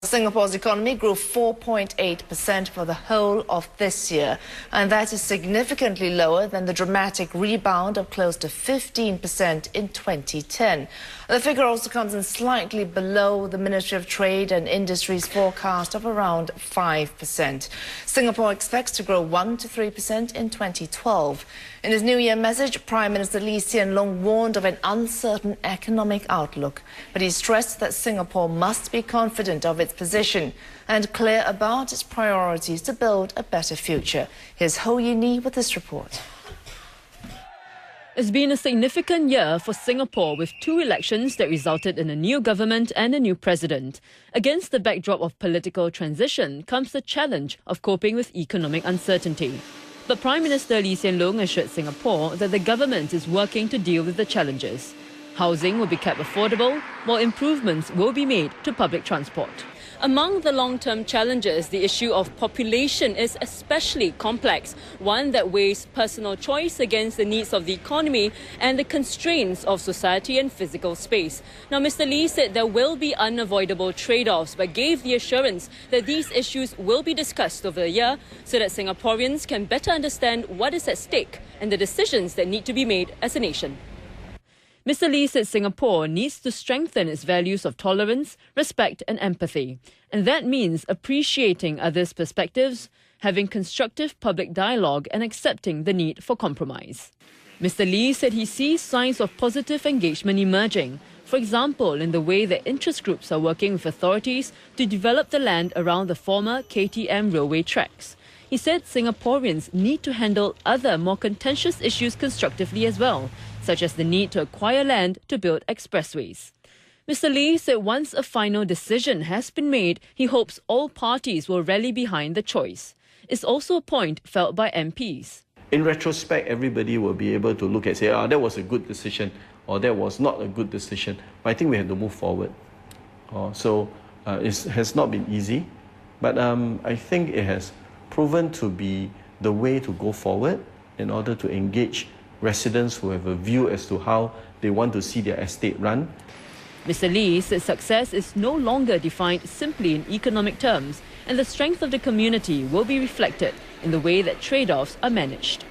Singapore's economy grew 4.8% for the whole of this year, and that is significantly lower than the dramatic rebound of close to 15% in 2010. The figure also comes in slightly below the Ministry of Trade and Industry's forecast of around 5%. Singapore expects to grow 1 to 3% in 2012. In his New Year message, Prime Minister Lee Hsien Loong warned of an uncertain economic outlook, but he stressed that Singapore must be confident of its position and clear about its priorities to build a better future. Here's Ho Yee Ni with this report. It's been a significant year for Singapore, with 2 elections that resulted in a new government and a new president. Against the backdrop of political transition comes the challenge of coping with economic uncertainty. But Prime Minister Lee Hsien Loong assured Singapore that the government is working to deal with the challenges. Housing will be kept affordable, while improvements will be made to public transport. Among the long-term challenges, the issue of population is especially complex, one that weighs personal choice against the needs of the economy and the constraints of society and physical space. Now, Mr. Lee said there will be unavoidable trade-offs, but gave the assurance that these issues will be discussed over the year so that Singaporeans can better understand what is at stake and the decisions that need to be made as a nation. Mr. Lee said Singapore needs to strengthen its values of tolerance, respect and empathy. And that means appreciating others' perspectives, having constructive public dialogue and accepting the need for compromise. Mr. Lee said he sees signs of positive engagement emerging, for example in the way that interest groups are working with authorities to develop the land around the former KTM railway tracks. He said Singaporeans need to handle other more contentious issues constructively as well, such as the need to acquire land to build expressways. Mr. Lee said once a final decision has been made, he hopes all parties will rally behind the choice. It's also a point felt by MPs. In retrospect, everybody will be able to look and say, that was a good decision, or that was not a good decision. But I think we have to move forward. It has not been easy, but I think it has proven to be the way to go forward in order to engage residents who have a view as to how they want to see their estate run. Mr. Lee said success is no longer defined simply in economic terms, and the strength of the community will be reflected in the way that trade-offs are managed.